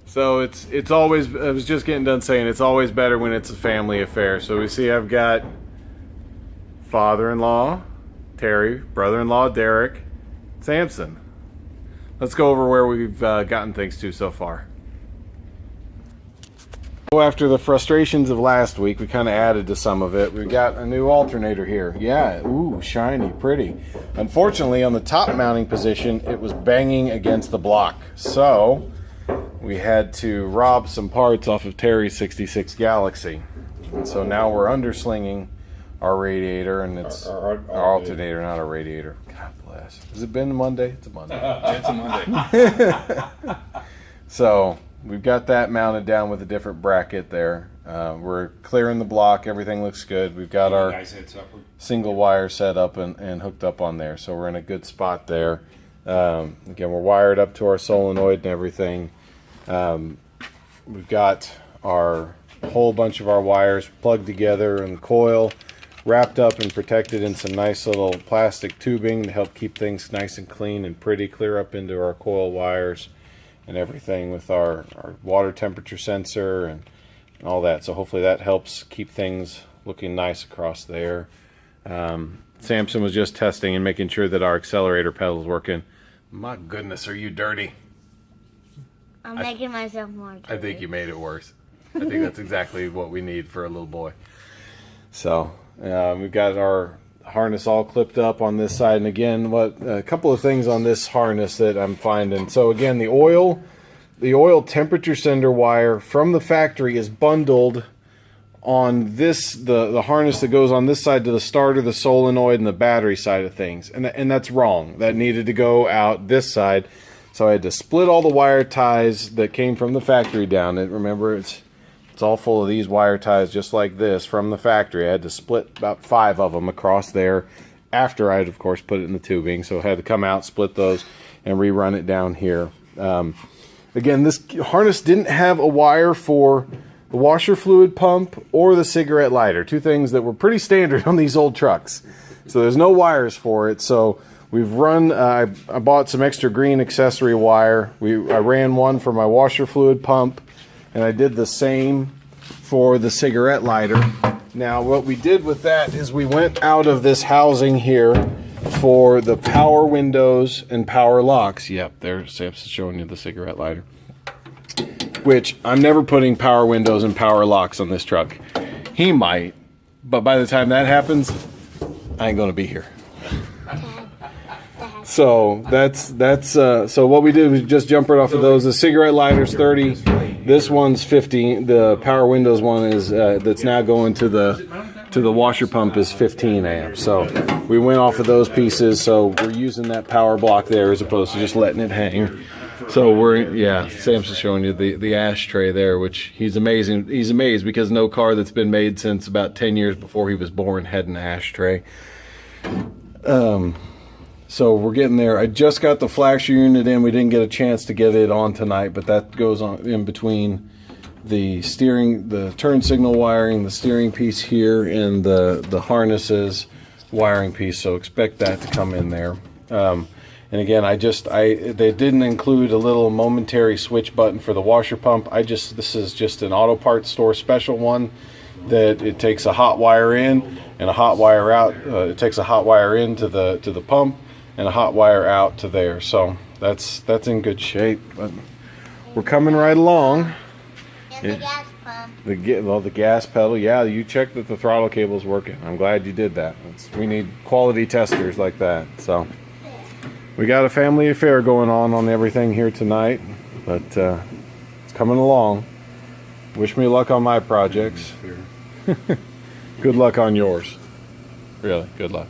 So it's always, I was just getting done saying, it's always better when it's a family affair. So we see I've got father-in-law Terry, brother-in-law Derek, Samson. Let's go over where we've gotten things to so far. So after the frustrations of last week, we kind of added to some of it. We've got a new alternator here. Yeah, ooh, shiny, pretty. Unfortunately, on the top mounting position, it was banging against the block. So we had to rob some parts off of Terry's 66 Galaxy. And so now we're underslinging our radiator, and it's our alternator, not our radiator. God bless. Has it been Monday? It's a Monday. It's a Monday. So we've got that mounted down with a different bracket there. We're clearing the block. Everything looks good. We've got our single wire set up and hooked up on there. So we're in a good spot there. Again, we're wired up to our solenoid and everything. We've got our whole bunch of our wires plugged together in the coil, wrapped up and protected in some nice little plastic tubing to help keep things nice and clean and pretty, clear up into our coil wires and everything with our water temperature sensor and all that. So hopefully that helps keep things looking nice across there. Samson was just testing and making sure that our accelerator pedal is working. My goodness, are you dirty? I'm making myself more dirty. I think you made it worse. I think that's exactly what we need for a little boy. So we've got our harness all clipped up on this side, and again, a couple of things on this harness that I'm finding. So again, the oil temperature sender wire from the factory is bundled on this, the harness that goes on this side to the starter, the solenoid, and the battery side of things, and that's wrong. That needed to go out this side. So I had to split all the wire ties that came from the factory down. And remember, it's all full of these wire ties just like this from the factory. I had to split about 5 of them across there after I'd, of course, put it in the tubing. So I had to come out, split those, and rerun it down here. Again, this harness didn't have a wire for the washer fluid pump or the cigarette lighter, 2 things that were pretty standard on these old trucks. So there's no wires for it. So we've run, I bought some extra green accessory wire. I ran one for my washer fluid pump, and I did the same for the cigarette lighter. Now what we did with that is we went out of this housing here for the power windows and power locks. Yep, there's Samson's showing you the cigarette lighter. Which, I'm never putting power windows and power locks on this truck. He might, but by the time that happens, I ain't gonna be here. So so what we did was just jump right off of those. The cigarette lighter's 30. This one's 15. The power windows one is that's now going to the washer pump is 15 amps. So we went off of those pieces. So we're using that power block there as opposed to just letting it hang. So Sam's showing you the ashtray there, which he's amazing. He's amazed because no car that's been made since about 10 years before he was born had an ashtray. So we're getting there. I just got the flasher unit in. We didn't get a chance to get it on tonight, but that goes on in between the steering, the turn signal wiring, the steering piece here, and the harnesses wiring piece. So expect that to come in there. And again, they didn't include a little momentary switch button for the washer pump. This is just an auto parts store special one that it takes a hot wire in and a hot wire out. It takes a hot wire in to the pump and a hot wire out to there. So that's in good shape. But we're coming right along. And the gas pump. The gas pedal. Yeah, you checked that the throttle cable's working. I'm glad you did that. We need quality testers like that. So we got a family affair going on everything here tonight, but it's coming along. Wish me luck on my projects. Good luck on yours. Really, good luck.